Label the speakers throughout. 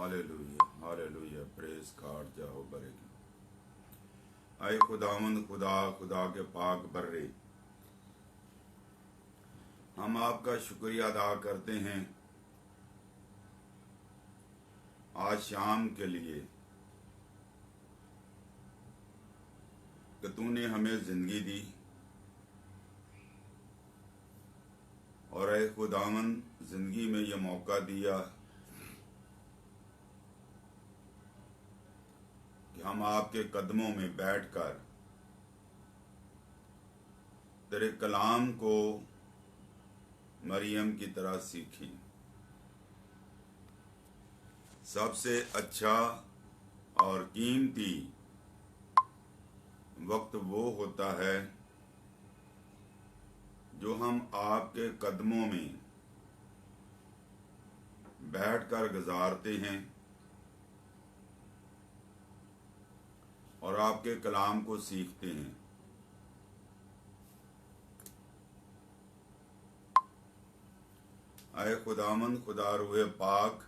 Speaker 1: Hallelujah hallelujah praise God जाओ बरेगी। आए खुदावंद खुदा खुदा के पाक बर्रे, हम आपका शुक्रिया अदा करते हैं आज शाम के लिए कि तूने हमें जिंदगी दी और ऐ खुदावंद जिंदगी में ये मौका दिया कि हम आपके कदमों में बैठकर तेरे कलाम को मरियम की तरह सीखें। सबसे अच्छा और कीमती वक्त वो होता है जो हम आपके कदमों में बैठकर गुजारते हैं और आपके कलाम को सीखते हैं। आए खुदामंद खुदा रूहे पाक,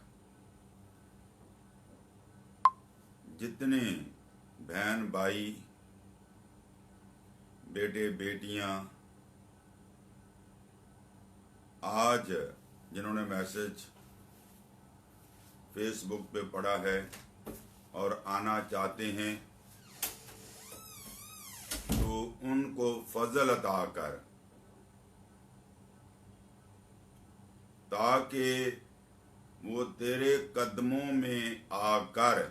Speaker 1: जितने बहन भाई बेटे बेटियां आज जिन्होंने मैसेज फेसबुक पे पढ़ा है और आना चाहते हैं, तो उनको फजल अता कर ताकि वो तेरे कदमों में आकर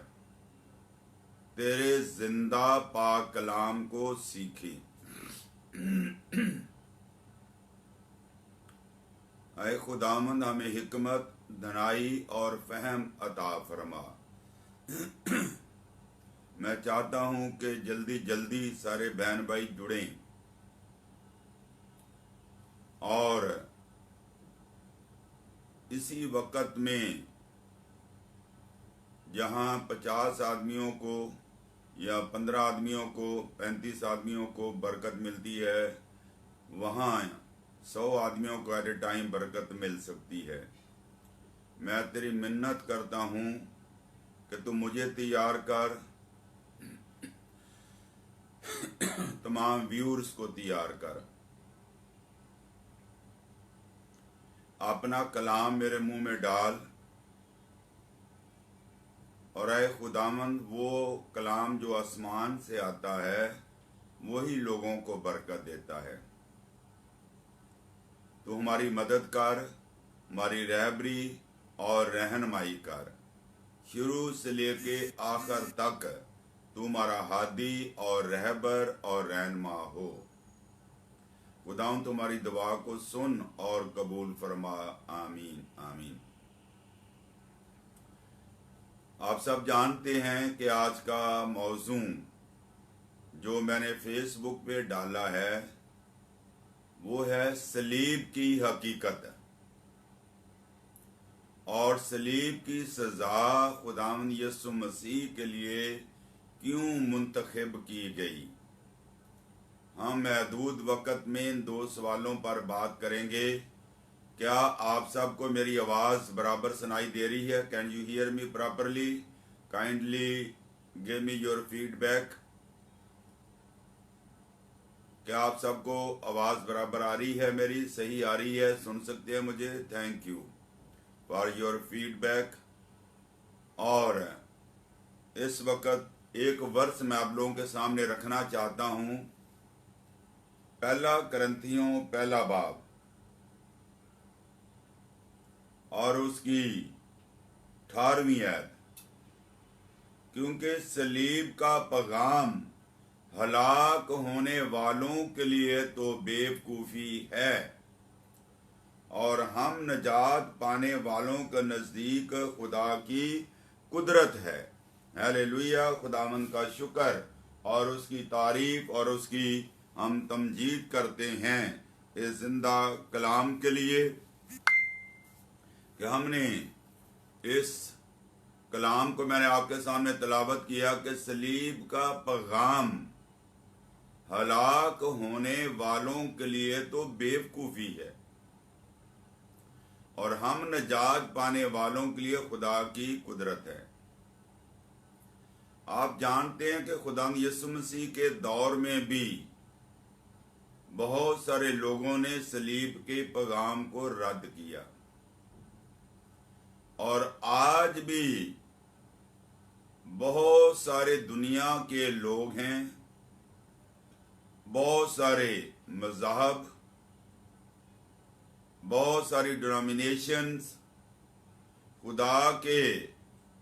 Speaker 1: तेरे जिंदा पाक कलाम को सीखे। ऐ खुदामंद हमें हिकमत, दनाई और फहम अता फरमा। मैं चाहता हूं कि जल्दी जल्दी सारे बहन भाई जुड़ें और इसी वक्त में जहां 50 आदमियों को या 15 आदमियों को 35 आदमियों को बरकत मिलती है, वहां 100 आदमियों को एट ए टाइम बरकत मिल सकती है। मैं तेरी मिन्नत करता हूं कि तू मुझे तैयार कर, तमाम व्यूअर्स को तैयार कर, अपना कलाम मेरे मुंह में डाल और ऐ खुदामंद वो कलाम जो आसमान से आता है वही लोगों को बरकत देता है। तो हमारी मदद कर, हमारी रहबरी और रहनुमाई कर, शुरू से लेके आखिर तक तू हमारा हादी और रहबर और रहनुमा हो। खुदावंद तुम्हारी दुआ को सुन और कबूल फरमा। आमीन आमीन। आप सब जानते हैं कि आज का मौजू जो मैंने फेसबुक पे डाला है वो है सलीब की हकीकत और सलीब की सजा खुदावंद यीशु मसीह के लिए क्यों मुंतखब की गई। हम महदूद वक़्त में इन 2 सवालों पर बात करेंगे। क्या आप सबको मेरी आवाज़ बराबर सुनाई दे रही है? Can you hear me properly? Kindly give me your feedback. क्या आप सबको आवाज़ बराबर आ रही है? मेरी सही आ रही है? सुन सकते हैं मुझे? Thank you for your feedback. और इस वक्त एक वर्स मैं आप लोगों के सामने रखना चाहता हूँ। 1 करंथियों 1 बाब और उसकी 18वीं आयत। क्योंकि सलीब का पैगाम हलाक होने वालों के लिए तो बेवकूफ़ी है और हम नजात पाने वालों के नज़दीक खुदा की कुदरत है। हालेलुया। खुदावंद का शुक्र और उसकी तारीफ और उसकी हम तमजीद करते हैं इस जिंदा कलाम के लिए कि हमने इस कलाम को मैंने आपके सामने तलावत किया कि सलीब का पैगाम हलाक होने वालों के लिए तो बेवकूफ़ी है और हम नजात पाने वालों के लिए खुदा की कुदरत है। आप जानते हैं कि खुदा यीशु मसीह के दौर में भी बहुत सारे लोगों ने सलीब के पैगाम को रद्द किया, और आज भी बहुत सारे दुनिया के लोग हैं, बहुत सारे मज़हब, बहुत सारी डिनोमिनेशंस खुदा के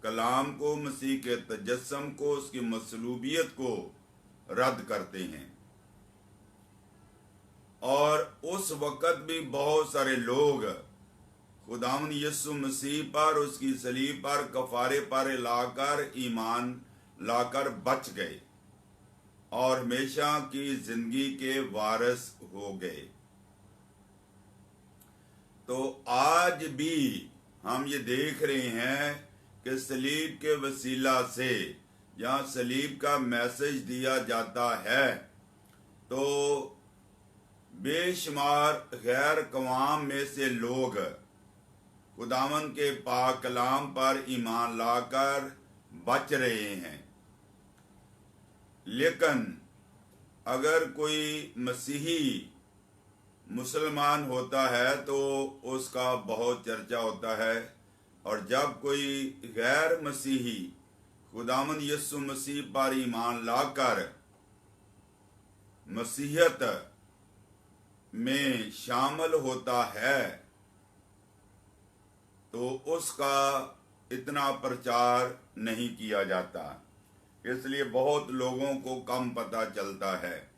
Speaker 1: कलाम को, मसीह के तजस्सुम को, उसकी मसलूबियत को रद्द करते हैं। और उस वक़्त भी बहुत सारे लोग खुदावंद यीशु मसीह पर, उसकी सलीब पर, कफारे पर लाकर ईमान लाकर बच गए और हमेशा की जिंदगी के वारिस हो गए। तो आज भी हम ये देख रहे हैं कि सलीब के वसीला से जहाँ सलीब का मैसेज दिया जाता है तो बेशुमार गैर कवाम में से लोग खुदावंद के पाक कलाम पर ईमान लाकर बच रहे हैं। लेकिन अगर कोई मसीही मुसलमान होता है तो उसका बहुत चर्चा होता है, और जब कोई गैर मसीही खुदावंद यीशु मसीह पर ईमान लाकर मसीहत में शामिल होता है तो उसका इतना प्रचार नहीं किया जाता, इसलिए बहुत लोगों को कम पता चलता है।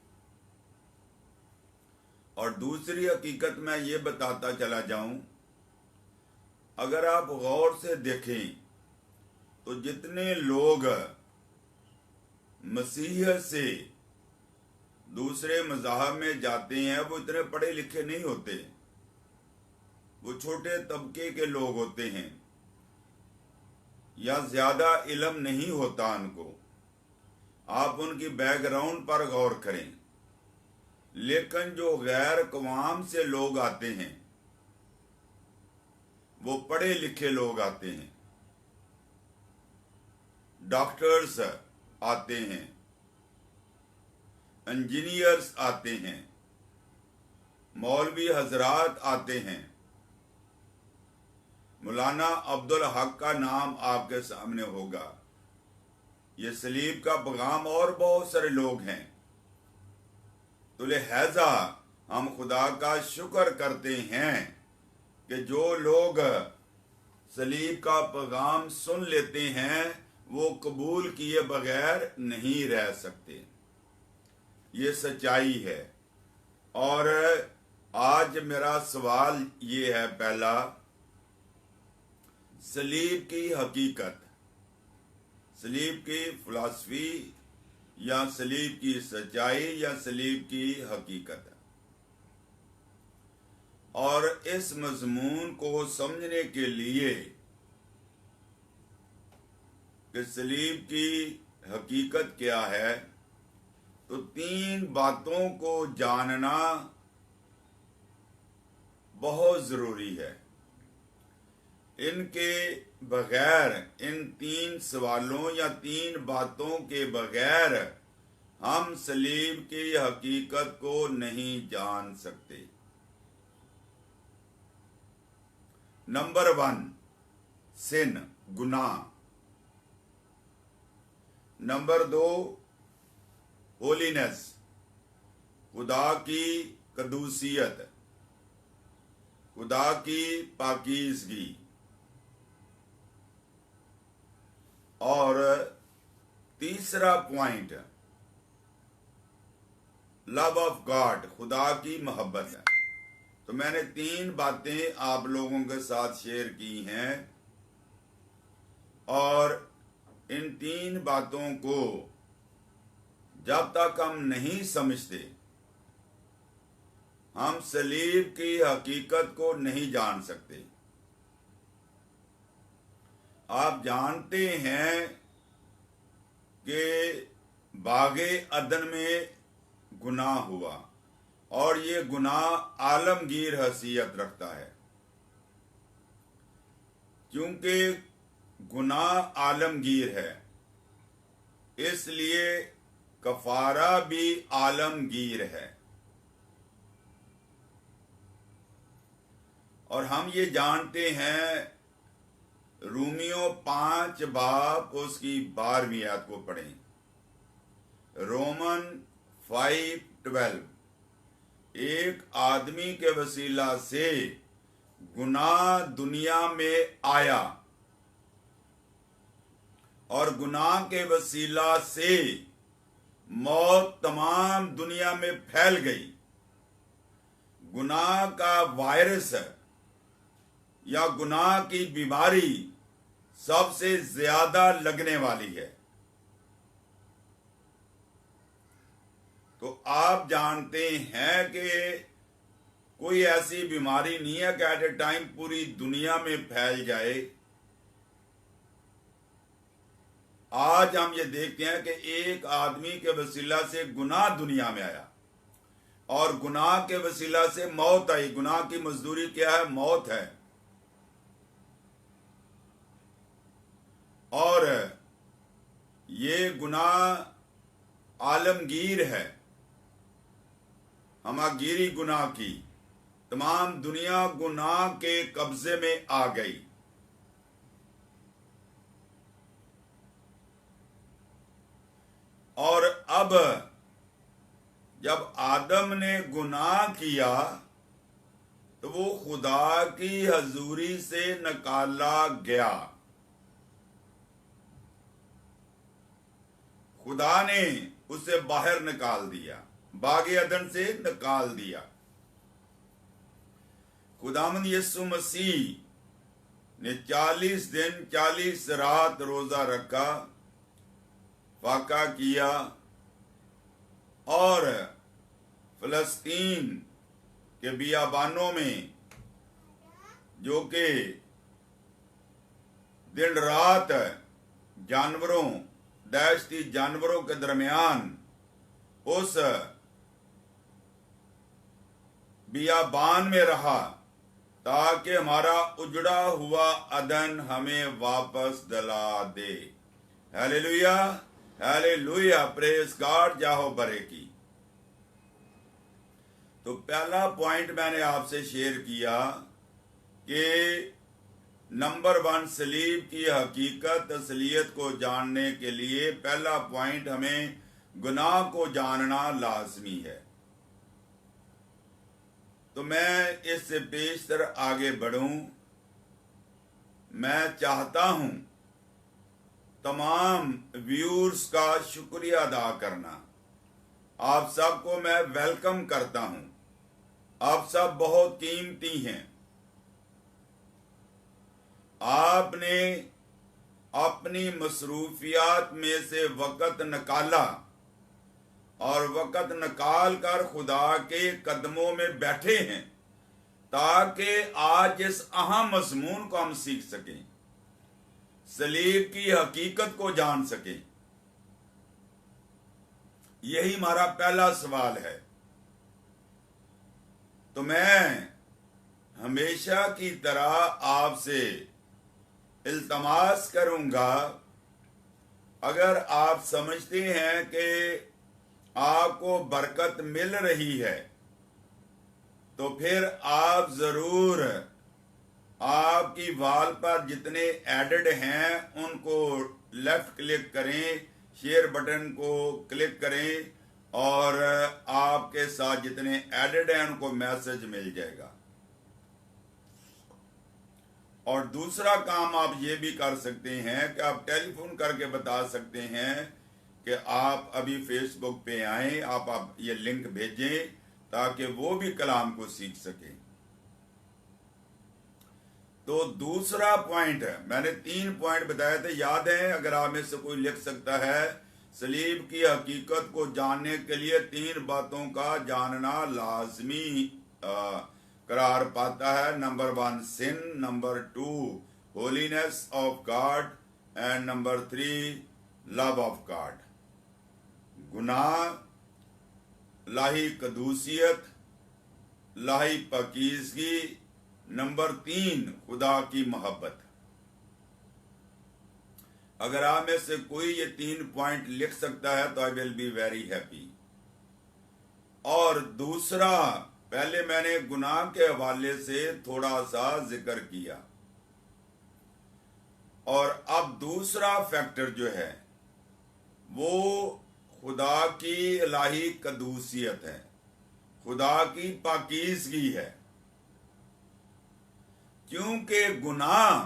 Speaker 1: और दूसरी हकीकत मैं ये बताता चला जाऊं, अगर आप गौर से देखें तो जितने लोग मसीह से दूसरे मज़हब में जाते हैं वो इतने पढ़े लिखे नहीं होते, वो छोटे तबके के लोग होते हैं या ज्यादा इल्म नहीं होता उनको। आप उनकी बैकग्राउंड पर गौर करें। लेकिन जो गैर कवाम से लोग आते हैं वो पढ़े लिखे लोग आते हैं, डॉक्टर्स आते हैं, इंजीनियर्स आते हैं, मौलवी हजरात आते हैं। मौलाना अब्दुल हक का नाम आपके सामने होगा, ये सलीब का पैगाम, और बहुत सारे लोग हैं। तो लिहाजा हम खुदा का शुक्र करते हैं कि जो लोग सलीब का पैगाम सुन लेते हैं वो कबूल किए बगैर नहीं रह सकते, ये सच्चाई है। और आज मेरा सवाल ये है, पहला, सलीब की हकीकत, सलीब की फिलॉसफी या सलीब की सच्चाई या सलीब की हकीकत। और इस मजमून को समझने के लिए कि सलीब की हकीकत क्या है, तो 3 बातों को जानना बहुत जरूरी है। इनके बगैर, इन 3 सवालों या 3 बातों के बगैर हम सलीब की हकीकत को नहीं जान सकते। नंबर 1, सिन, गुनाह। नंबर 2, होलीनेस, खुदा की कदूसियत, खुदा की पाकीज़गी। और तीसरा पॉइंट, लव ऑफ गॉड, खुदा की मोहब्बत है। तो मैंने 3 बातें आप लोगों के साथ शेयर की हैं, और इन 3 बातों को जब तक हम नहीं समझते, हम सलीब की हकीकत को नहीं जान सकते। आप जानते हैं कि बागे अदन में गुनाह हुआ, और ये गुनाह आलमगीर हैसियत रखता है। क्योंकि गुनाह आलमगीर है, इसलिए कफारा भी आलमगीर है। और हम ये जानते हैं, रूमियो 5 बाब उसकी 12वीं आयत को पढ़ें। रोमन 5:12, एक आदमी के वसीला से गुनाह दुनिया में आया और गुनाह के वसीला से मौत तमाम दुनिया में फैल गई। गुनाह का वायरस या गुनाह की बीमारी सबसे ज्यादा लगने वाली है। तो आप जानते हैं कि कोई ऐसी बीमारी नहीं है कि एट ए टाइम पूरी दुनिया में फैल जाए। आज हम ये देखते हैं कि एक आदमी के वसीला से गुनाह दुनिया में आया और गुनाह के वसीला से मौत आई। गुनाह की मजदूरी क्या है? मौत है। और ये गुनाह आलमगीर है, हमागिरी गुनाह की। तमाम दुनिया गुनाह के कब्जे में आ गई। और अब जब आदम ने गुनाह किया तो वो खुदा की हजूरी से निकाला गया। खुदा ने उसे बाहर निकाल दिया, बागे अदन से निकाल दिया। खुदावंद यीशु मसीह ने 40 दिन 40 रात रोजा रखा, फाका किया और फलस्तीन के बियाबानों में, जो कि दिन रात जानवरों, दहशती जानवरों के दरमियान उस बियाबान में रहा, ताकि हमारा उजड़ा हुआ अदन हमें वापस दिला दे। हालेलुया, हालेलुया, प्रेज गॉड, जाहो बरे की। तो पहला पॉइंट मैंने आपसे शेयर किया कि नंबर 1, सलीब की हकीकत असलियत को जानने के लिए पहला पॉइंट हमें गुनाह को जानना लाजमी है। तो मैं इससे पेशतर आगे बढ़ूं। मैं चाहता हूं तमाम व्यूअर्स का शुक्रिया अदा करना। आप सबको मैं वेलकम करता हूं। आप सब बहुत कीमती हैं। आपने अपनी मसरूफियात में से वक़्त निकाला और वक़्त निकाल कर खुदा के कदमों में बैठे हैं, ताकि आज इस अहम मज़मून को हम सीख सकें, सलीब की हकीकत को जान सकें। यही हमारा पहला सवाल है। तो मैं हमेशा की तरह आपसे इल्तमास करूंगा, अगर आप समझते हैं कि आपको बरकत मिल रही है, तो फिर आप जरूर आपकी वाल पर जितने एडेड हैं उनको लेफ्ट क्लिक करें, शेयर बटन को क्लिक करें और आपके साथ जितने एडेड हैं उनको मैसेज मिल जाएगा। और दूसरा काम आप ये भी कर सकते हैं कि आप टेलीफोन करके बता सकते हैं कि आप अभी फेसबुक पे आएं, आप ये लिंक भेजें ताकि वो भी कलाम को सीख सकें। तो दूसरा पॉइंट है, मैंने 3 पॉइंट बताए थे, याद है? अगर आप में से कोई लिख सकता है, सलीब की हकीकत को जानने के लिए 3 बातों का जानना लाजमी करार पाता है। Number 1 sin, number 2 holiness of God and number 3 love of God. गुनाह, लाही कदूसियत, लाही पकीजगी, नंबर 3 खुदा की मोहब्बत। अगर आप में से कोई ये 3 पॉइंट लिख सकता है तो I will be very happy. और दूसरा, पहले मैंने गुनाह के हवाले से थोड़ा सा जिक्र किया, और अब दूसरा फैक्टर जो है वो खुदा की इलाही कदूसियत है, खुदा की पाकीज़गी है। क्योंकि गुनाह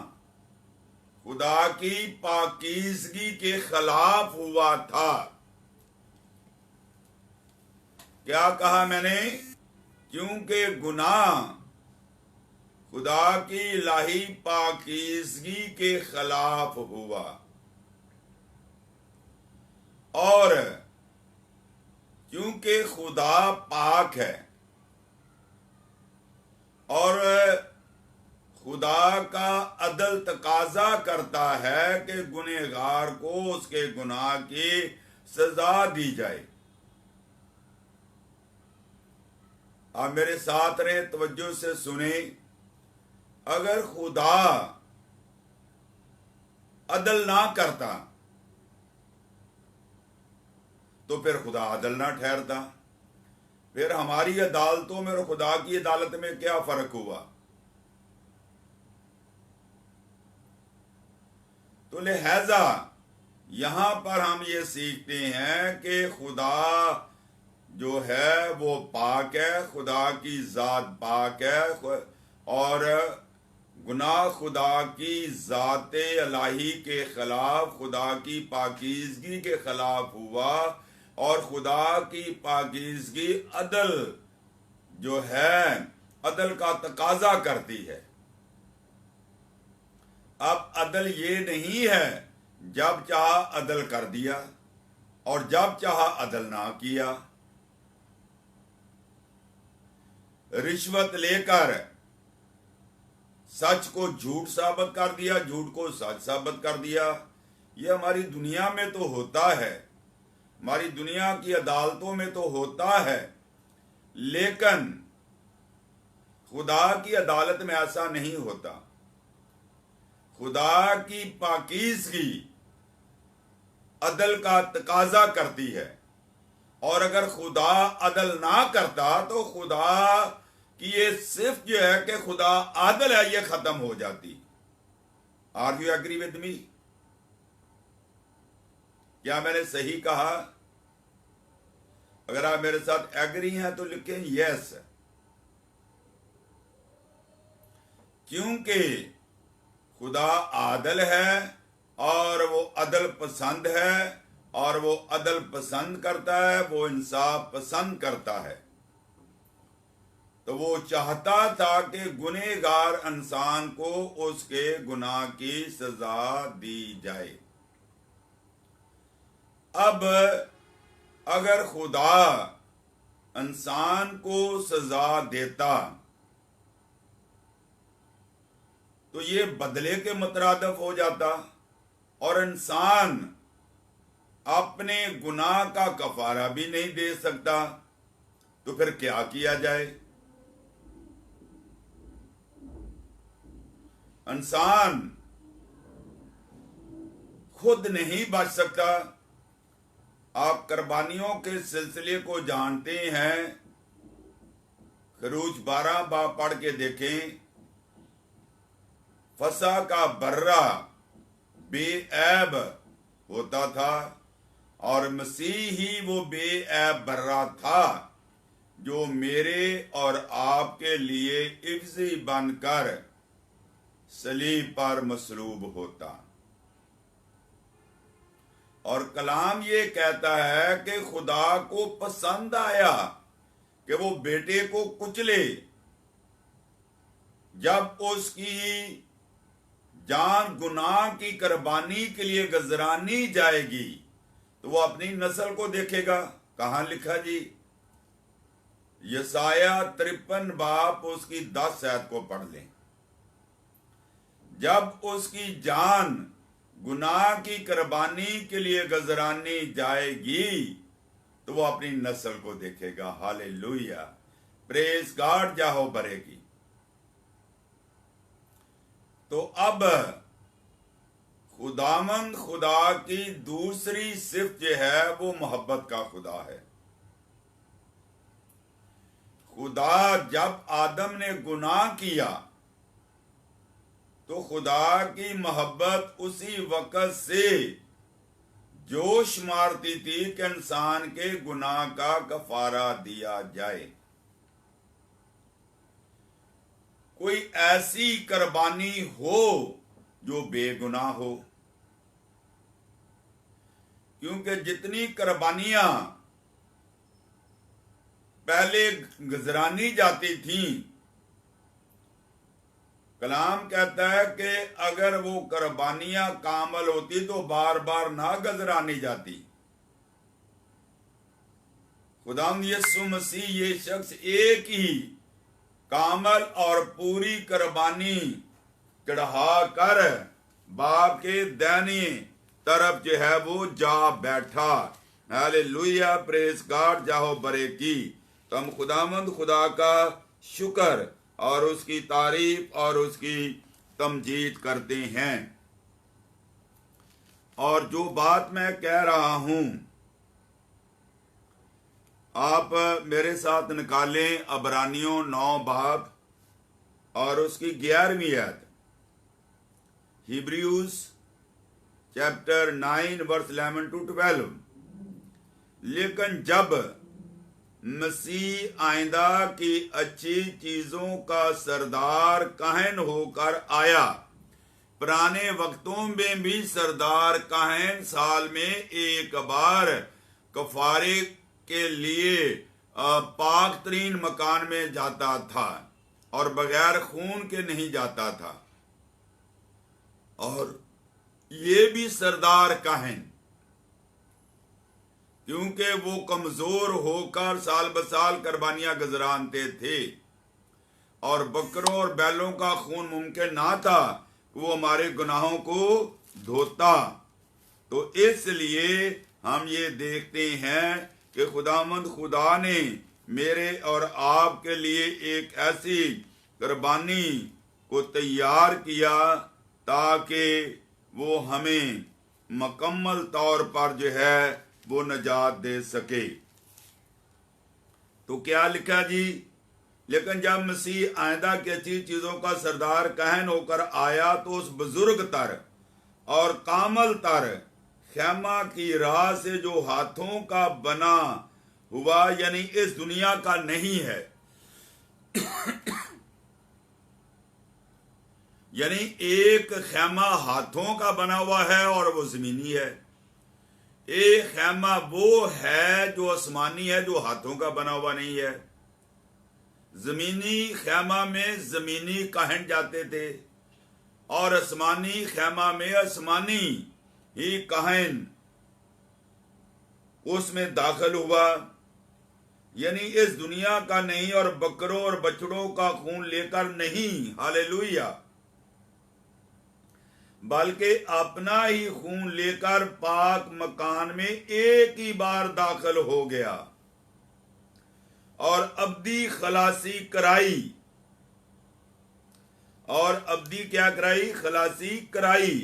Speaker 1: खुदा की पाकीज़गी के खिलाफ हुआ था। क्या कहा मैंने? क्योंकि गुनाह खुदा की इलाही पाकीज़गी के खिलाफ हुआ, और क्योंकि खुदा पाक है और खुदा का अदल तकाजा करता है कि गुनहगार को उसके गुनाह की सजा दी जाए। आप मेरे साथ रहे, तवज्जो से सुने। अगर खुदा अदल ना करता तो फिर खुदा अदल ना ठहरता। फिर हमारी अदालतों में और खुदा की अदालत में क्या फर्क हुआ? तो लिहाजा यहां पर हम ये सीखते हैं कि खुदा जो है वो पाक है, खुदा की जात पाक है, और गुनाह खुदा की जाते इलाही के खिलाफ, खुदा की पाकीज़गी के खिलाफ हुआ, और खुदा की पाकीज़गी अदल जो है, अदल का तकाजा करती है। अब अदल ये नहीं है जब चाहा अदल कर दिया और जब चाहा अदल ना किया। रिश्वत लेकर सच को झूठ साबित कर दिया, झूठ को सच साबित कर दिया। ये हमारी दुनिया में तो होता है, हमारी दुनिया की अदालतों में तो होता है, लेकिन खुदा की अदालत में ऐसा नहीं होता। खुदा की पाकीज़गी अदल का तकाजा करती है, और अगर खुदा अदल ना करता तो खुदा की ये सिर्फ जो है कि खुदा आदल है, ये खत्म हो जाती। Are you agree with me? क्या मैंने सही कहा? अगर आप मेरे साथ एग्री हैं तो लिखें यस। क्योंकि खुदा आदल है और वो अदल पसंद है, और वो अदल पसंद करता है, वो इंसाफ पसंद करता है। तो वो चाहता था कि गुनहगार इंसान को उसके गुनाह की सजा दी जाए। अब अगर खुदा इंसान को सजा देता तो ये बदले के मुतरादिफ हो जाता, और इंसान अपने गुनाह का कफारा भी नहीं दे सकता। तो फिर क्या किया जाए? इंसान खुद नहीं बच सकता। आप कुर्बानियों के सिलसिले को जानते हैं। खरूज 12 बाब पढ़ के देखें। फसा का बर्रा बेऐब होता था, और मसीह ही वो बेऐब बर्रा था जो मेरे और आपके लिए इफ्जी बनकर सलीब पर मसलूब होता। और कलाम ये कहता है कि खुदा को पसंद आया कि वो बेटे को कुचले। जब उसकी जान गुनाह की कुर्बानी के लिए गजरानी जाएगी तो वो अपनी नस्ल को देखेगा। कहां लिखा जी? यसाया 53 बाब उसकी 10 आयत को पढ़ लें। जब उसकी जान गुनाह की कुर्बानी के लिए गजरानी जाएगी तो वो अपनी नस्ल को देखेगा। हालेलुया, प्रेज गॉड, जाहो बरेगी। तो अब खुदावंद खुदा की दूसरी सिफ्त जो है वो मोहब्बत का खुदा है। खुदा जब आदम ने गुनाह किया तो खुदा की मोहब्बत उसी वक्त से जोश मारती थी कि इंसान के गुनाह का कफारा दिया जाए। कोई ऐसी कुर्बानी हो जो बेगुनाह हो, क्योंकि जितनी कुर्बानियां पहले गुजरानी जाती थीं, कलाम कहता है कि अगर वो कुर्बानियां कामल होती तो बार बार ना गुजरानी जाती। खुदाम यीशु मसीह ये शख्स एक ही कामल और पूरी कुर्बानी चढ़ा कर बाप के दाहिनी तरफ जो है वो जा बैठा। हालेलुया, प्रेज गॉड, जाहो बरे की। तो हम खुदावंद खुदा का शुक्र और उसकी तारीफ और उसकी तमजीद करते हैं। और जो बात मैं कह रहा हूं आप मेरे साथ निकालें अबरानियों 9 बाब और उसकी 11वीं आयत। Hebrews chapter 9 verse 11 to 12। लेकिन जब मसीह आइंदा की अच्छी चीजों का सरदार काहन होकर आया, पुराने वक्तों में भी सरदार काहन साल में एक बार कफारे के लिए पाक तरीन मकान में जाता था और बगैर खून के नहीं जाता था। और ये भी सरदार काहन, क्योंकि वो कमजोर होकर साल बसाल कुर्बानियां गुजरानते थे और बकरों और बैलों का खून मुमकिन ना था वो हमारे गुनाहों को धोता। तो इसलिए हम ये देखते हैं कि खुदावंद खुदा ने मेरे और आपके लिए एक ऐसी कुर्बानी को तैयार किया ताकि वो हमें मुकम्मल तौर पर जो है वो नजात दे सके। तो क्या लिखा जी? लेकिन जब मसीह आइंदा की अच्छी चीजों का सरदार कहन होकर आया तो उस बुजुर्ग तर और कामल तर खेमा की राह से जो हाथों का बना हुआ यानी इस दुनिया का नहीं है यानी एक खेमा हाथों का बना हुआ है और वो जमीनी है। एक खेमा वो है जो आसमानी है, जो हाथों का बना हुआ नहीं है। जमीनी खेमा में जमीनी कहन जाते थे और आसमानी खेमा में आसमानी ही कहन उसमें दाखिल हुआ। यानी इस दुनिया का नहीं और बकरों और बछड़ों का खून लेकर नहीं, हालेलुया, बल्कि अपना ही खून लेकर पाक मकान में एक ही बार दाखिल हो गया और अब्दी खलासी कराई। और अब्दी क्या कराई? खलासी कराई।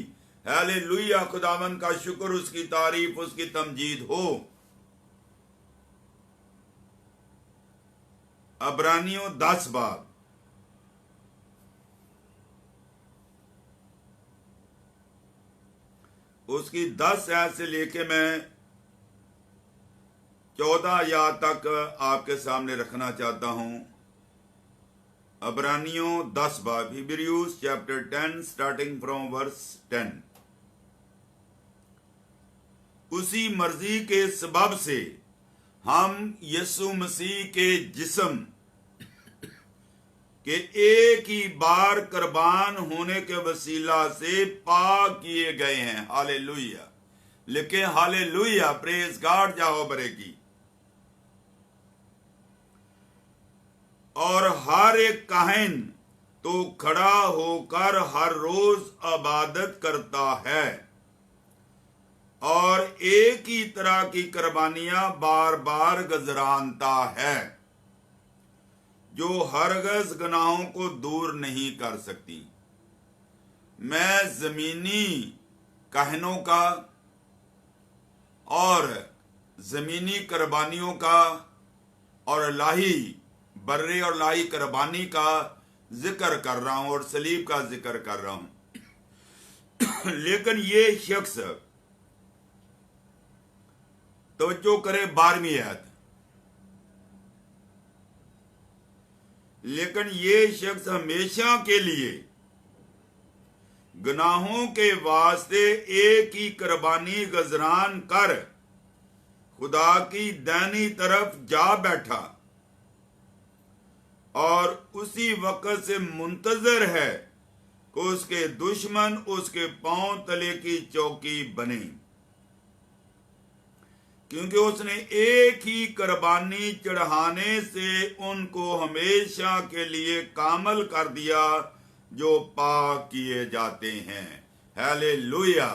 Speaker 1: हालेलुया, खुदावन का शुक्र, उसकी तारीफ, उसकी तमजीद हो। अबरानियों 10 बाब उसकी 10 आयत से लेके मैं 14 आयत तक आपके सामने रखना चाहता हूं। अबरानियों 10 बाब, Hebrews chapter 10 starting from verse 10। उसी मर्जी के सबब से हम यीशु मसीह के जिस्म के एक ही बार कुर्बान होने के वसीला से पाक किए गए हैं। हालेलुया, लिखे हालेलुया, प्रेज गॉड, जाओ बरेगी। और हर एक काहिन तो खड़ा होकर हर रोज इबादत करता है और एक ही तरह की कुर्बानियां बार बार गुजरानता है जो हरगज गुनाहों को दूर नहीं कर सकती। मैं जमीनी कहनों का और ज़मीनी कुर्बानियों का और लाही बर्रे और लाही कुर्बानी का जिक्र कर रहा हूं और सलीब का जिक्र कर रहा हूं। लेकिन ये शख्स, तवज्जो करे 12वीं आयत, लेकिन ये शख्स हमेशा के लिए गुनाहों के वास्ते एक ही कुर्बानी गजरान कर खुदा की दाहिनी तरफ जा बैठा और उसी वक्त से मुंतजर है कि उसके दुश्मन उसके पांव तले की चौकी बने, क्योंकि उसने एक ही कुर्बानी चढ़ाने से उनको हमेशा के लिए कामल कर दिया जो पाक किए जाते हैं। हालेलुया,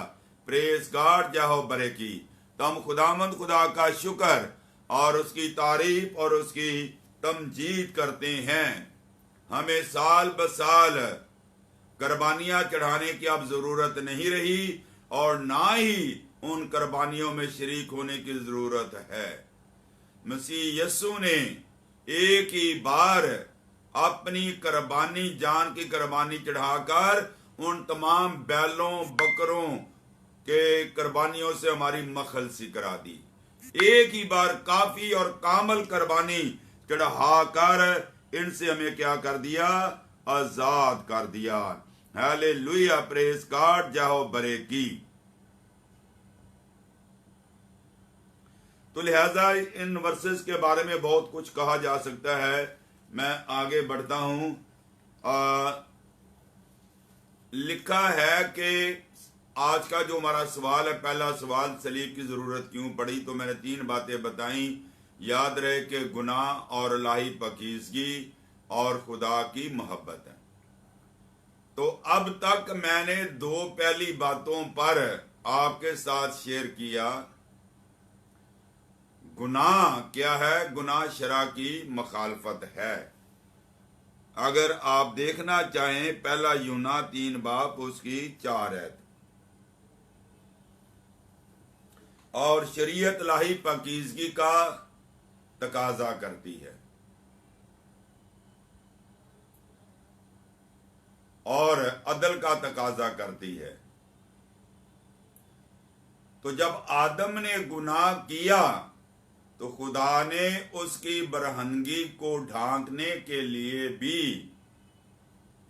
Speaker 1: प्रेज गॉड, जाहो बरे की। तो हम खुदामंद खुदा का शुक्र और उसकी तारीफ और उसकी तमजीद करते हैं। हमें साल ब साल कुर्बानियां चढ़ाने की अब जरूरत नहीं रही और ना ही उन कुर्बानियों में शरीक होने की जरूरत है। मसीह यस्सु ने एक ही बार अपनी कुर्बानी, जान की कुर्बानी चढ़ाकर उन तमाम बैलों बकरों के कुर्बानियों से हमारी मखलसी करा दी। एक ही बार काफी और कामल कुर्बानी चढ़ाकर इनसे हमें क्या कर दिया? आजाद कर दिया। हालेलुया, प्रेज गॉड, जाहो बरे की। तो लिहाजा इन वर्सेस के बारे में बहुत कुछ कहा जा सकता है। मैं आगे बढ़ता हूं। लिखा है कि आज का जो हमारा सवाल है, पहला सवाल, सलीब की जरूरत क्यों पड़ी? तो मैंने 3 बातें बताई। याद रहे कि गुनाह और लाही पाकीज़गी और खुदा की मोहब्बत है। तो अब तक मैंने 2 पहली बातों पर आपके साथ शेयर किया। गुनाह क्या है? गुनाह शरा की मुखालफत है। अगर आप देखना चाहें, पहला यूना 3 बाब उसकी 4 आयत। और शरीयत लाही पाकीज़गी का तकाजा करती है और अदल का तकाजा करती है। तो जब आदम ने गुनाह किया तो खुदा ने उसकी बरहनगी को ढांकने के लिए भी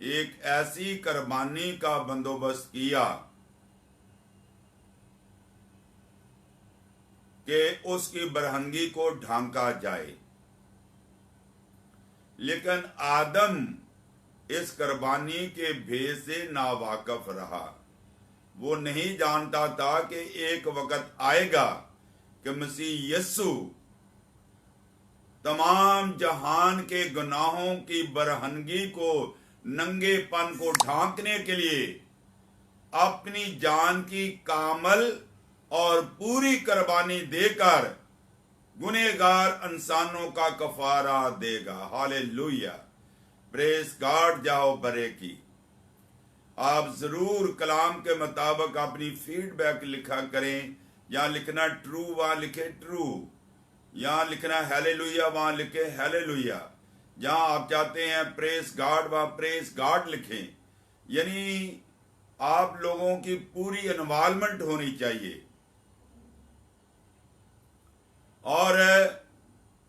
Speaker 1: एक ऐसी कुर्बानी का बंदोबस्त किया कि उसकी बरहनगी को ढांका जाए। लेकिन आदम इस कुर्बानी के भेद से नावाकिफ रहा। वो नहीं जानता था कि एक वक्त आएगा कि मसीह यस्सु तमाम जहान के गुनाहों की बरहनगी को, नंगेपन को ढांकने के लिए अपनी जान की कामल और पूरी कुर्बानी देकर गुनहगार इंसानों का कफारा देगा। हालेलुया, प्रेज गॉड, जाओ बरे की। आप जरूर कलाम के मुताबिक अपनी फीडबैक लिखा करें। यहां लिखना ट्रू, वहां लिखे ट्रू। यहां लिखना हालेलुया, वहां लिखे हालेलुया। जहां आप चाहते हैं प्रेज गॉड, वहां प्रेज गॉड लिखें। यानी आप लोगों की पूरी इन्वॉल्वमेंट होनी चाहिए। और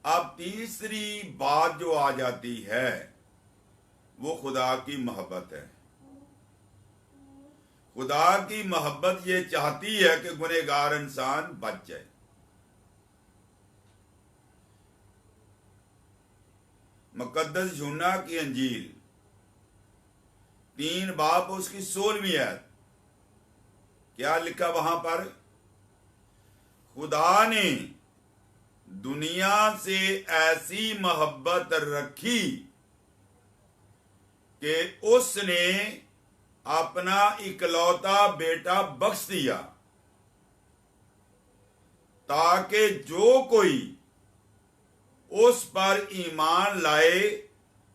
Speaker 1: अब तीसरी बात जो आ जाती है वो खुदा की मोहब्बत है। खुदा की मोहब्बत ये चाहती है कि गुनहगार इंसान बच जाए। मुकद्दस यूहन्ना की अंजील 3 बाब उसकी 16वीं आयत, क्या लिखा वहां पर? खुदा ने दुनिया से ऐसी मोहब्बत रखी कि उसने अपना इकलौता बेटा बख्श दिया ताकि जो कोई उस पर ईमान लाए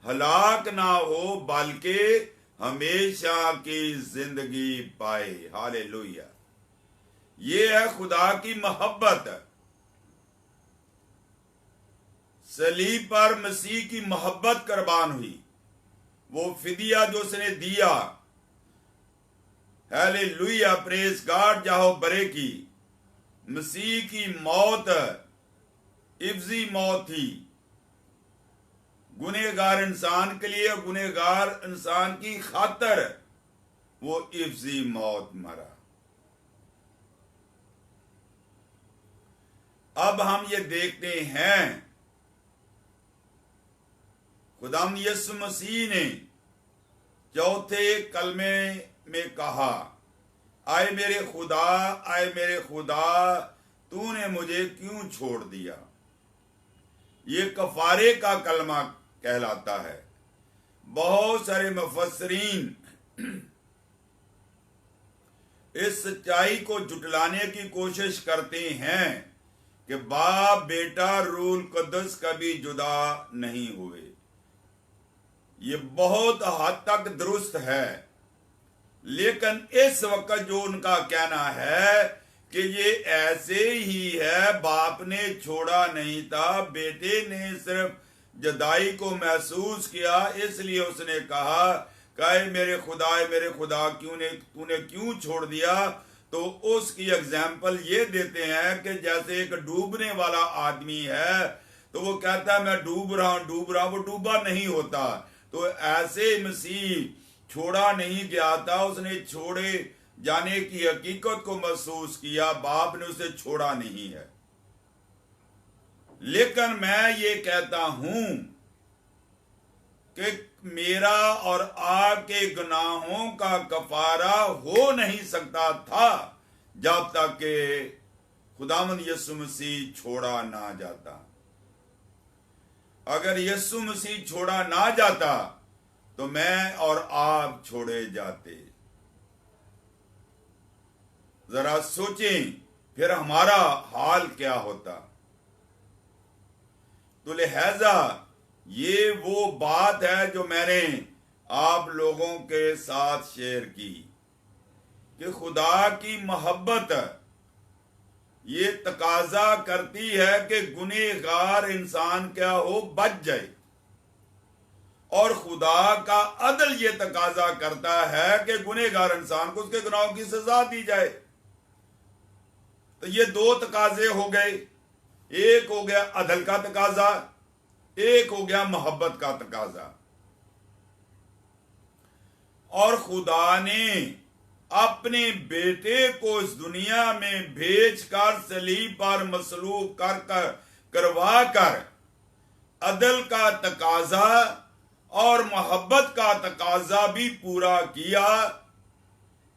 Speaker 1: हलाक ना हो बल्कि हमेशा की जिंदगी पाए। हालेलुया। ये है खुदा की मोहब्बत। सलीब पर मसीह की मोहब्बत कुर्बान हुई, वो फिदिया जो उसने दिया। हालेलुया, प्रेज गॉड, जाहो बरे की। मसीह की मौत इफ्जी मौत थी गुनहगार इंसान के लिए, गुनहगार इंसान की खातिर वो इफ्जी मौत मरा। अब हम ये देखते हैं खुदाम यीशु मसीह ने चौथे कलमे में कहा, आए मेरे खुदा, आए मेरे खुदा, तूने मुझे क्यों छोड़ दिया। ये कफारे का कलमा कहलाता है। बहुत सारे मुफस्सिरीन इस सच्चाई को जुटलाने की कोशिश करते हैं कि बाप बेटा रूल कुद्दस कभी जुदा नहीं हुए। ये बहुत हद तक दुरुस्त है, लेकिन इस वक्त जो उनका कहना है कि ये ऐसे ही है, बाप ने छोड़ा नहीं था, बेटे ने सिर्फ जुदाई को महसूस किया, इसलिए उसने कहा कि मेरे खुदा तूने क्यों छोड़ दिया। तो उसकी एग्जाम्पल ये देते हैं कि जैसे एक डूबने वाला आदमी है, तो वो कहता है मैं डूब रहा हूं, वो डूबा नहीं होता। तो ऐसे मसीह छोड़ा नहीं गया था, उसने छोड़े जाने की हकीकत को महसूस किया, बाप ने उसे छोड़ा नहीं है। लेकिन मैं ये कहता हूं कि मेरा और आपके गुनाहों का कफारा हो नहीं सकता था जब तक के खुदावंद यीशु मसीह छोड़ा ना जाता। अगर यीशु मसीह छोड़ा ना जाता तो मैं और आप छोड़े जाते। जरा सोचें फिर हमारा हाल क्या होता। तो लिहाजा ये वो बात है जो मैंने आप लोगों के साथ शेयर की कि खुदा की मोहब्बत ये तकाजा करती है कि गुनहगार इंसान क्या हो, बच जाए, और खुदा का अदल ये तकाजा करता है कि गुनहगार इंसान को उसके गुनाहों की सजा दी जाए। तो ये दो तकाजे हो गए, एक हो गया अदल का तकाजा, एक हो गया मोहब्बत का तकाजा। और खुदा ने अपने बेटे को इस दुनिया में भेजकर सलीब पर मसलूब करवा कर अदल का तकाजा और मोहब्बत का तकाजा भी पूरा किया,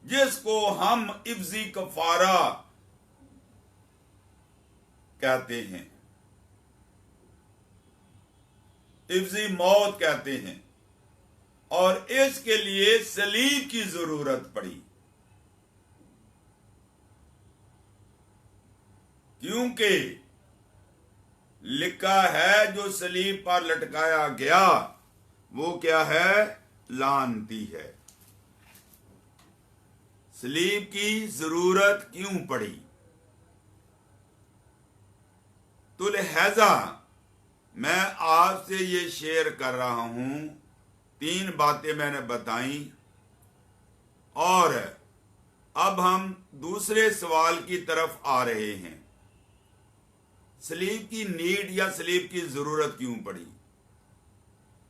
Speaker 1: जिसको हम इफ्जी कफारा कहते हैं, इफ्जी मौत कहते हैं। और इसके लिए सलीब की जरूरत पड़ी, क्योंकि लिखा है जो सलीब पर लटकाया गया वो क्या है, लानती है। सलीब की जरूरत क्यों पड़ी? तो लिहाजा मैं आपसे ये शेयर कर रहा हूं, 3 बातें मैंने बताई। और अब हम दूसरे सवाल की तरफ आ रहे हैं, सलीब की नीड या सलीब की जरूरत क्यों पड़ी।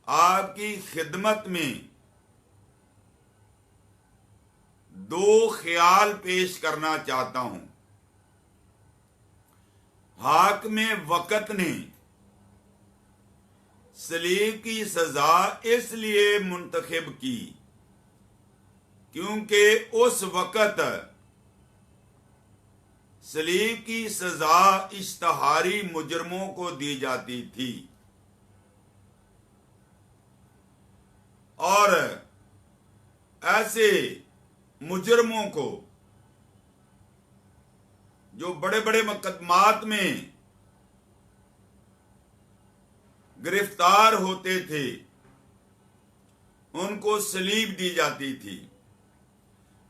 Speaker 1: आपकी खिदमत में 2 ख्याल पेश करना चाहता हूं। हाकिम वक्त ने सलीब की सजा इसलिए मुंतखब की क्योंकि उस वक्त सलीब की सजा इश्तहारी मुजरमों को दी जाती थी, और ऐसे मुजरमों को जो बड़े बड़े मुकदमात में गिरफ्तार होते थे उनको सलीब दी जाती थी।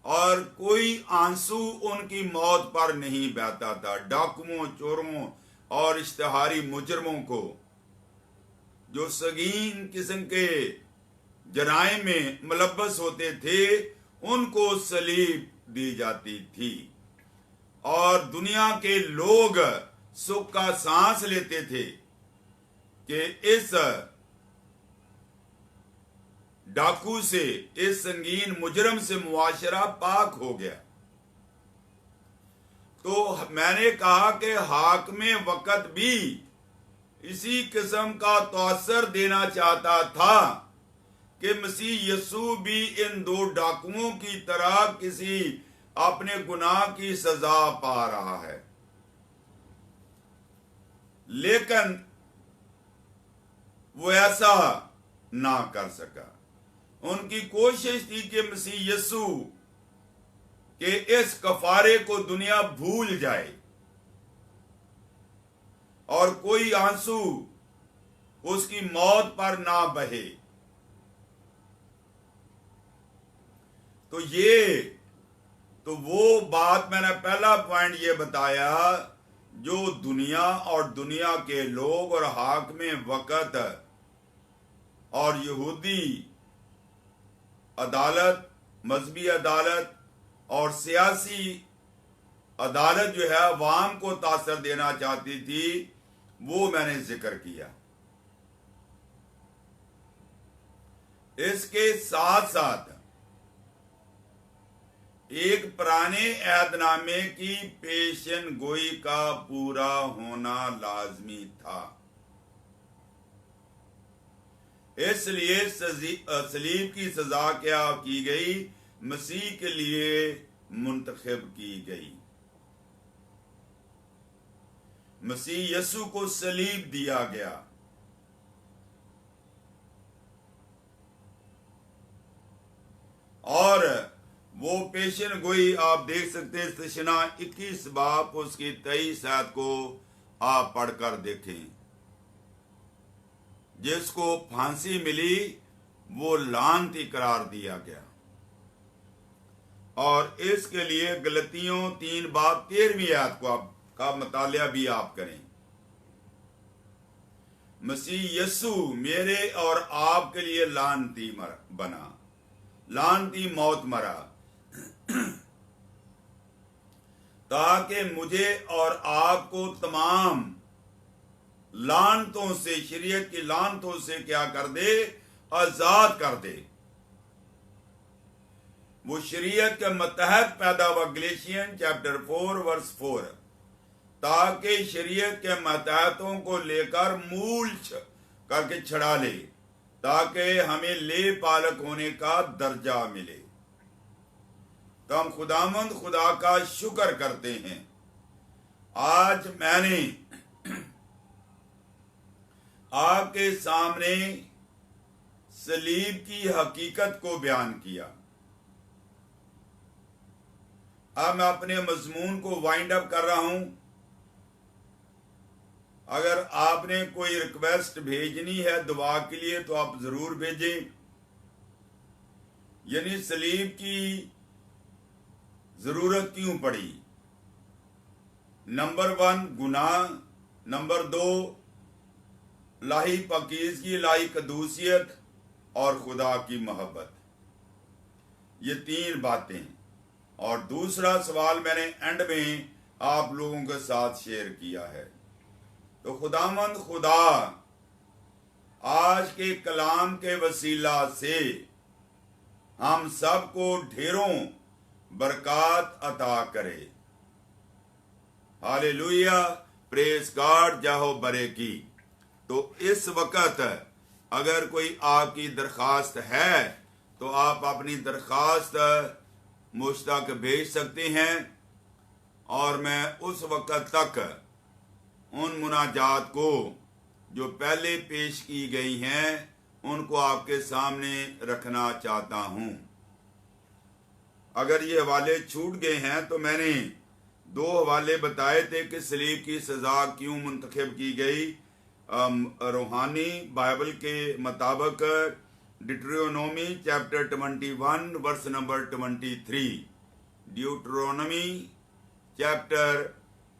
Speaker 1: और पर कोई आंसू उनकी मौत पर नहीं बहता था। डाकुओं, चोरों और इश्तिहारी मुजरमों को, जो संगीन किस्म के जराइम में मुलव्वस होते थे, उनको सलीब दी जाती थी। और दुनिया के लोग सुख का सांस लेते थे कि इस डाकू से, इस संगीन मुजरम से मुआशरा पाक हो गया। तो मैंने कहा कि हाकिम वक्त भी इसी किस्म का तौसर देना चाहता था कि मसीह यसू भी इन दो डाकुओं की तरह किसी अपने गुनाह की सजा पा रहा है, लेकिन वो ऐसा ना कर सका। उनकी कोशिश थी कि मसीह यसू के इस कफारे को दुनिया भूल जाए और कोई आंसू उसकी मौत पर ना बहे। तो वो बात, मैंने पहला पॉइंट ये बताया, जो दुनिया और दुनिया के लोग और हाकिम वक्त और यहूदी अदालत, मजहबी अदालत और सियासी अदालत जो है अवाम को तासर देना चाहती थी, वो मैंने जिक्र किया। इसके साथ साथ एक पुराने ऐहदनामे की पेशन गोई का पूरा होना लाजमी था। इसलिए सलीब की सजा क्या की गई? मसीह के लिए मुंतखब की गई। मसीह यसू को सलीब दिया गया। और वो पेशन गोई आप देख सकते हैं, तशना 21 बाब उसकी 23 आयत को आप पढ़कर देखें। जिसको फांसी मिली वो लानती करार दिया गया। और इसके लिए गलतियों 3 बाब 13वीं आयत को का मुतालिया भी आप करें। मसीह यसू मेरे और आपके लिए लानती बना, लानती मौत मरा, ताकि मुझे और आपको तमाम लानतों से, शरीयत की लानतों से क्या कर दे? आजाद कर दे। वो शरीयत के मतहत पैदा हुआ, गलेशियन चैप्टर 4 वर्स 4, ताकि शरीयत के मतहतों को लेकर मूल करके छड़ा ले, ताकि हमें ले पालक होने का दर्जा मिले। तो हम खुदामंद खुदा का शुक्र करते हैं। आज मैंने आपके सामने सलीब की हकीकत को बयान किया। अब मैं अपने मजमून को वाइंड अप कर रहा हूं। अगर आपने कोई रिक्वेस्ट भेजनी है दुआ के लिए तो आप जरूर भेजें। यानी सलीब की जरूरत क्यों पड़ी? नंबर 1 गुनाह, नंबर 2 लाही पाकीज़गी, लाही कदूसियत और खुदा की मोहब्बत। ये 3 बातें। और दूसरा सवाल मैंने एंड में आप लोगों के साथ शेयर किया है। तो खुदामंद खुदा आज के कलाम के वसीला से हम सबको ढेरों बरकत अता करे। हालेलुया, प्रेज गॉड, जाहो बरे की। तो इस वक्त अगर कोई आपकी दरखास्त है तो आप अपनी दरखास्त मुझ तक भेज सकते हैं और मैं उस वक्त तक उन मुनाजात को जो पहले पेश की गई हैं उनको आपके सामने रखना चाहता हूं। अगर ये हवाले छूट गए हैं तो मैंने 2 हवाले बताए थे कि सलीब की सजा क्यों मुंतखब की गई। रूहानी बाइबल के मुताबिक Deuteronomy chapter 21 verse number 23, Deuteronomy chapter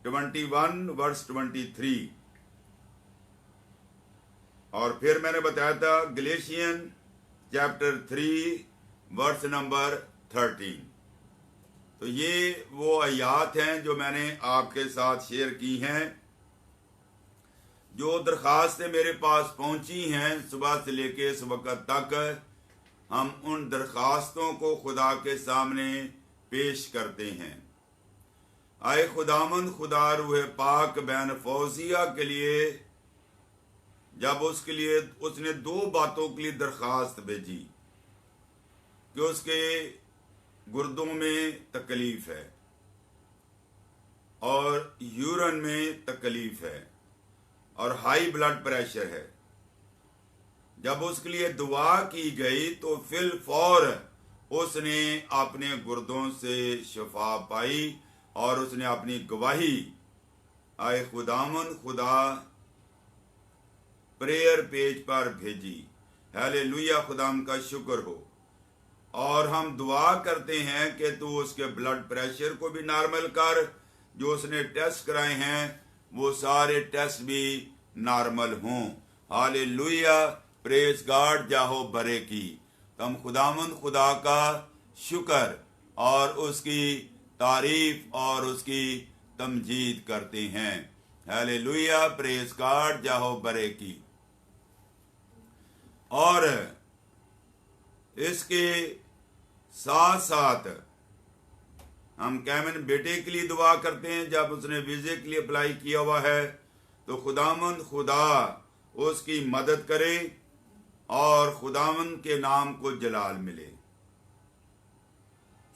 Speaker 1: 21 verse 23, और फिर मैंने बताया था गलेशियन चैप्टर 3 वर्स नंबर 13। तो ये वो आयात हैं जो मैंने आपके साथ शेयर की हैं। जो दरख्वास्तें मेरे पास पहुंची हैं सुबह से लेके इस वक्त तक, हम उन दरख्वास्तों को खुदा के सामने पेश करते हैं। आए खुदामंद खुदा रूह पाक बहन फौजिया के लिए, जब उसके लिए उसने 2 बातों के लिए दरख्वास्त भेजी कि उसके गुर्दों में तकलीफ है और यूरिन में तकलीफ है और हाई ब्लड प्रेशर है। जब उसके लिए दुआ की गई तो फिल फौर उसने अपने गुर्दों से शिफा पाई और उसने अपनी गवाही आए खुदामंद खुदा प्रेयर पेज पर भेजी। हालेलुया, खुदाम का शुक्र हो। और हम दुआ करते हैं कि तू उसके ब्लड प्रेशर को भी नॉर्मल कर, जो उसने टेस्ट कराए हैं वो सारे टेस्ट भी नॉर्मल हों। हालेलुया, प्रेज गॉड, जाहो बरे की। तो हम खुदामंद खुदा का शुक्र और उसकी तारीफ और उसकी तमजीद करते हैं। हालेलुया, प्रेज गॉड, जाहो बरे की। और इसके साथ साथ हम कैमन बेटे के लिए दुआ करते हैं। जब उसने वीजे के लिए अप्लाई किया हुआ है तो खुदामंद खुदा उसकी मदद करे और खुदामंद के नाम को जलाल मिले।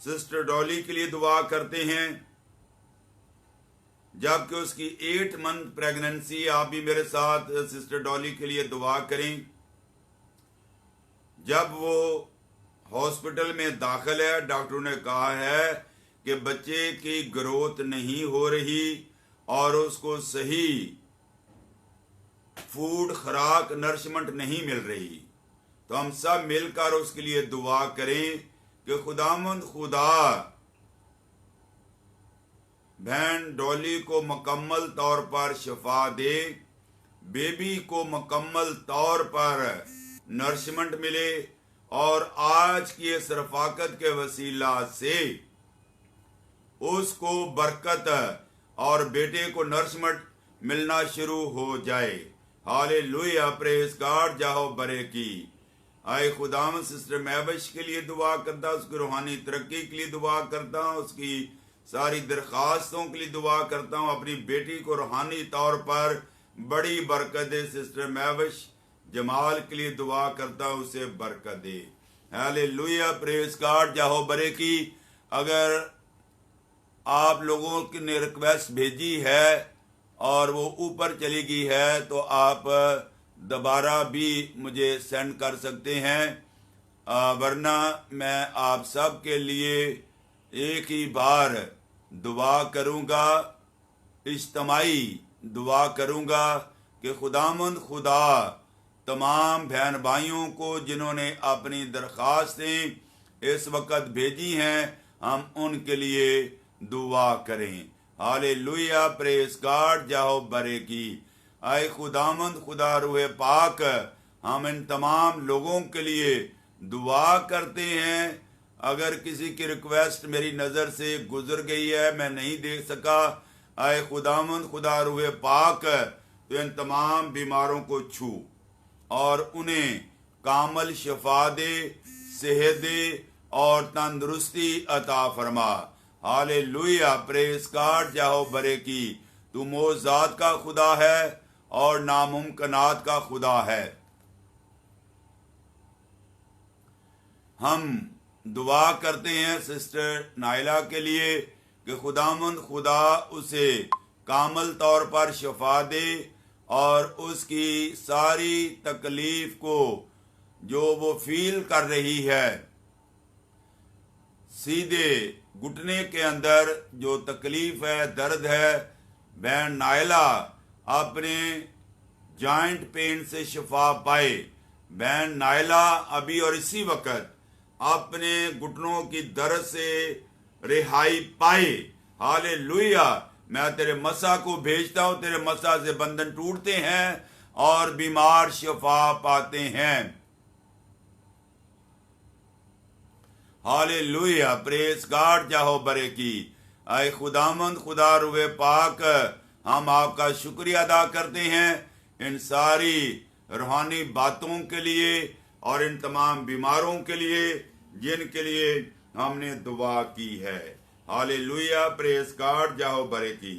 Speaker 1: सिस्टर डॉली के लिए दुआ करते हैं, जबकि उसकी 8 मंथ प्रेगनेंसी। आप भी मेरे साथ सिस्टर डॉली के लिए दुआ करें। जब वो हॉस्पिटल में दाखिल है, डॉक्टरों ने कहा है कि बच्चे की ग्रोथ नहीं हो रही और उसको सही फूड खुराक नरिशमेंट नहीं मिल रही। तो हम सब मिलकर उसके लिए दुआ करें कि खुदामंद खुदा बहन डॉली को मुकम्मल तौर पर शिफा दे, बेबी को मुकम्मल तौर पर नरिशमेंट मिले और आज की इस रफाकत के वसीला से उसको बरकत और बेटे को नरिशमेंट मिलना शुरू हो जाए। हालेलुया, प्रेज गॉड, जाहो बरे की। आए खुदाम सिस्टर महबश के लिए दुआ करता, उसकी रूहानी तरक्की के लिए दुआ करता हूँ, उसकी सारी दरख्वास्तों के लिए दुआ करता हूँ। अपनी बेटी को रूहानी तौर पर बड़ी बरकत दे। सिस्टर महबश जमाल के लिए दुआ करता हूँ, उसे बरकत दे। हालेलुया, प्रेज गॉड, जाहो बरे की। अगर आप लोगों ने रिक्वेस्ट भेजी है और वो ऊपर चली गई है तो आप दोबारा भी मुझे सेंड कर सकते हैं, वरना मैं आप सब के लिए एक ही बार दुआ करूँगा, इज्तिमाई दुआ करूँगा कि खुदामंद खुदा तमाम बहन भाइयों को जिन्होंने अपनी दरख्वास्तें इस वक्त भेजी हैं, हम उनके लिए दुआ करें। हालेलुया, प्रेज गॉड, जाहो बरे की। आए खुदामंद खुदा रूह पाक, हम इन तमाम लोगों के लिए दुआ करते हैं। अगर किसी की रिक्वेस्ट मेरी नज़र से गुजर गई है, मैं नहीं देख सका, आए खुदामंद खुदा रूह पाक तो इन तमाम बीमारों को छू और उन्हें कामल शिफा दे, सेहत दे और तंदुरुस्ती अता फरमा। हालेलुया, प्रेज गॉड, जाहो बरे की। तू मौजूदात का खुदा है और नामुमकिनात का खुदा है। हम दुआ करते हैं सिस्टर नाइला के लिए कि खुदामंद खुदा उसे कामल तौर पर शिफा दे और उसकी सारी तकलीफ को जो वो फील कर रही है, सीधे घुटने के अंदर जो तकलीफ है, दर्द है, बहन नाइला अपने जॉइंट पेन से शिफा पाए। बहन नाइला अभी और इसी वक्त अपने घुटनों की दर्द से रिहाई पाए। हालेलुया। मैं तेरे मसा को भेजता हूं, तेरे मसा से बंधन टूटते हैं और बीमार शिफा पाते हैं। Hallelujah, praise God. जाहो बरे की। आए खुदामंद, खुदा रुए पाक, हम आपका शुक्रिया अदा करते हैं इन सारी रूहानी बातों के लिए और इन तमाम बीमारों के लिए जिनके लिए हमने दुआ की है। Hallelujah, praise God. जाहो बरे की।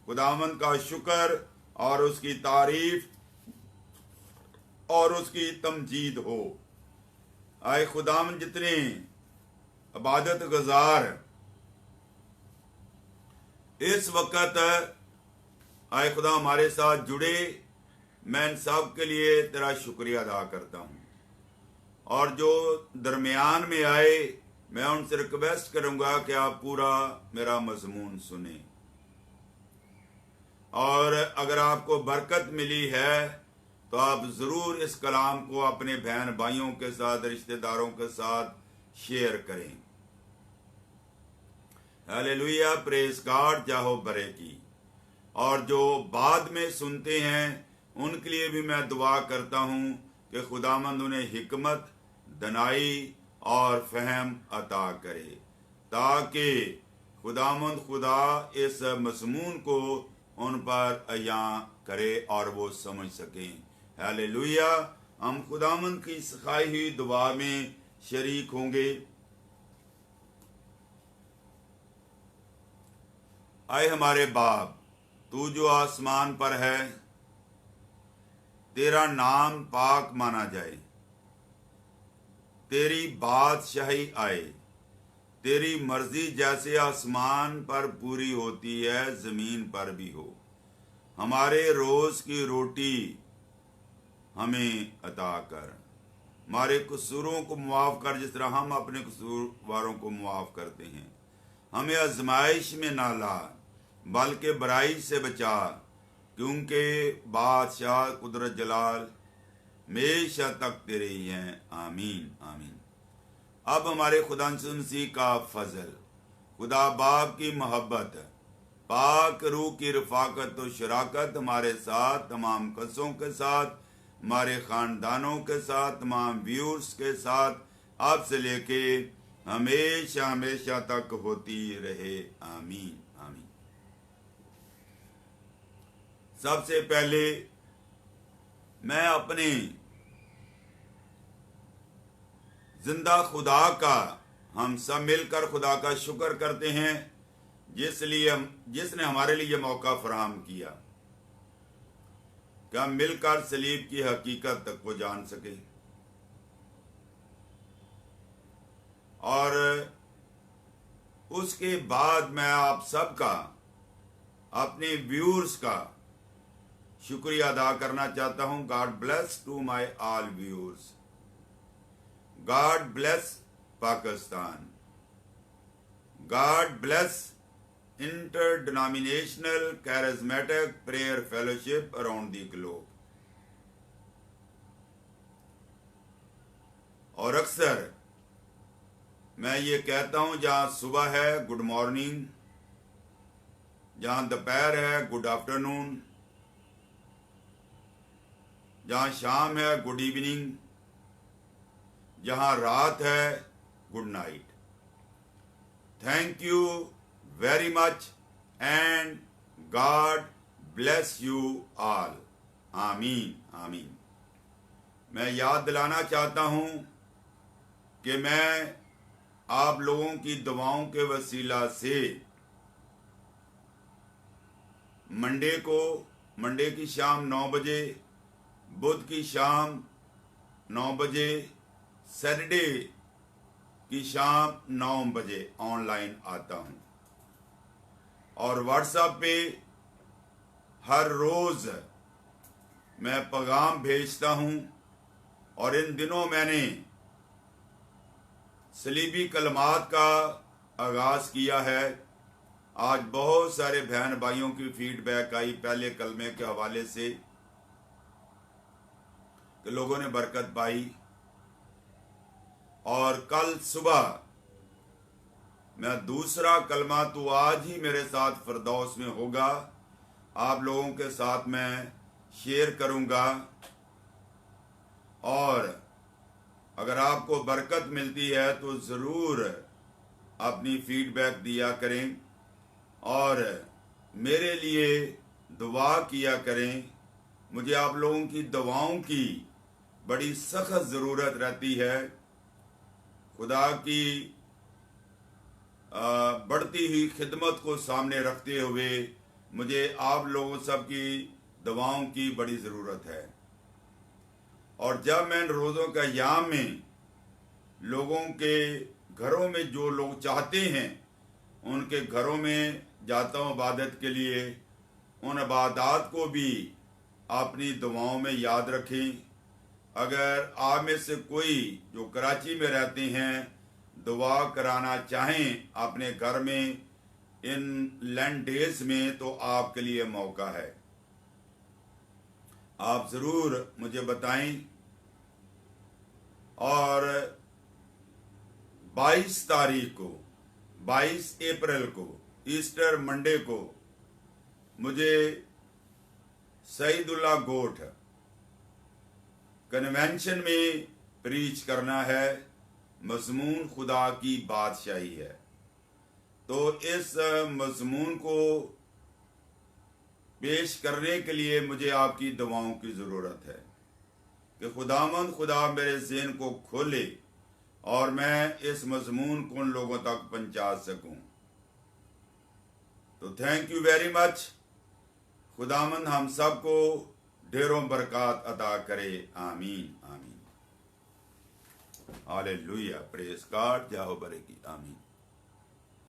Speaker 1: खुदावंद का शुक्र और उसकी तारीफ और उसकी तमजीद हो। आए खुदावंद, जितने इबादत गुजार इस वक्त आए खुदा हमारे साथ जुड़े, मैं इन सब के लिए तेरा शुक्रिया अदा करता हूँ। और जो दरमियान में आए, मैं उनसे रिक्वेस्ट करूंगा कि आप पूरा मेरा मजमून सुने, और अगर आपको बरकत मिली है तो आप ज़रूर इस कलाम को अपने बहन भाइयों के साथ, रिश्तेदारों के साथ शेयर करें। Hallelujah, praise God. जाहो बरे की। और जो बाद में सुनते हैं उनके लिए भी मैं दुआ करता हूं कि खुदामंद उन्हें हिकमत, दनाई और फहम अता करे, ताकि खुदामंद खुदा इस मज़मून को उन पर अया करे और वो समझ सकें। हालेलुया। हम खुदामंद की सिखाई हुई दुआ में शरीक होंगे। आए हमारे बाप, तू जो आसमान पर है, तेरा नाम पाक माना जाए, तेरी बादशाही आए, तेरी मर्जी जैसे आसमान पर पूरी होती है जमीन पर भी हो। हमारे रोज की रोटी हमें अता कर। हमारे कसूरों को मुआफ कर जिस तरह हम अपने कसूरवारों को मुआफ करते हैं। हमें आजमाइश में ना ला, बल्कि बुराई से बचा, क्योंकि बादशाह, कुदरत, जलाल हमेशा तक तेरे ही हैं। आमीन आमीन। अब हमारे खुदा मसीह का फजल, खुदा बाप की मोहब्बत, पाक रूह की रफाकत और शराकत हमारे साथ, तमाम कसों के साथ, हमारे ख़ानदानों के साथ, तमाम व्यूअर्स के साथ, अब से लेके हमेशा हमेशा तक होती रहे। आमीन आमीन। सबसे पहले मैं अपने जिंदा खुदा का, हम सब मिलकर खुदा का शुक्र करते हैं जिसने हमारे लिए मौका फराहम किया कि हम मिलकर सलीब की हकीकत तक को जान सके। और उसके बाद मैं आप सबका, अपने व्यूअर्स का शुक्रिया अदा करना चाहता हूं। God bless to my all viewers. God bless Pakistan. God bless interdenominational charismatic prayer fellowship around the globe. और अक्सर मैं ये कहता हूं, जहां सुबह है गुड मॉर्निंग, जहां दोपहर है गुड आफ्टरनून, जहां शाम है गुड इवनिंग, जहां रात है good night. Thank you very much and God bless you all. आमीन आमीन। मैं याद दिलाना चाहता हूं कि मैं आप लोगों की दुआओं के वसीला से मंडे की शाम 9 बजे, बुध की शाम 9 बजे, सैटरडे की शाम 9 बजे ऑनलाइन आता हूं। और व्हाट्सएप पे हर रोज मैं पैगाम भेजता हूं। और इन दिनों मैंने सलीबी कलमात का आगाज किया है। आज बहुत सारे बहन भाइयों की फीडबैक आई पहले कलमे के हवाले से कि लोगों ने बरकत पाई। और कल सुबह मैं दूसरा कलमा तो आज ही मेरे साथ फिरदौस में होगा, आप लोगों के साथ मैं शेयर करूंगा। और अगर आपको बरकत मिलती है तो ज़रूर अपनी फीडबैक दिया करें और मेरे लिए दुआ किया करें। मुझे आप लोगों की दुआओं की बड़ी सख्त ज़रूरत रहती है। खुदा की बढ़ती हुई खिदमत को सामने रखते हुए मुझे आप लोगों सब की दुआओं की बड़ी ज़रूरत है। और जब मैं रोज़ों का याम में लोगों के घरों में जो लोग चाहते हैं उनके घरों में जाता हूँ इबादत के लिए, उन इबादत को भी अपनी दुआओं में याद रखें। अगर आप में से कोई जो कराची में रहते हैं दुआ कराना चाहें अपने घर में इन लैंड डेज में, तो आपके लिए मौका है। आप ज़रूर मुझे बताएं। और 22 तारीख को, 22 अप्रैल को, ईस्टर मंडे को मुझे सईदुल्लाह गोठ कन्वेंशन में प्रीच करना है। मज़मून खुदा की बादशाही है। तो इस मज़मून को पेश करने के लिए मुझे आपकी दुआओं की ज़रूरत है कि खुदावंद खुदा मेरे ज़हन को खोले और मैं इस मज़मून को उन लोगों तक पहुंचा सकूं। तो थैंक यू वेरी मच। खुदावंद हम सबको ढेरों बरकत अता करे। आमीन आमीन। हालेलुया। Praise God. जाओ बरेकी। आमीन।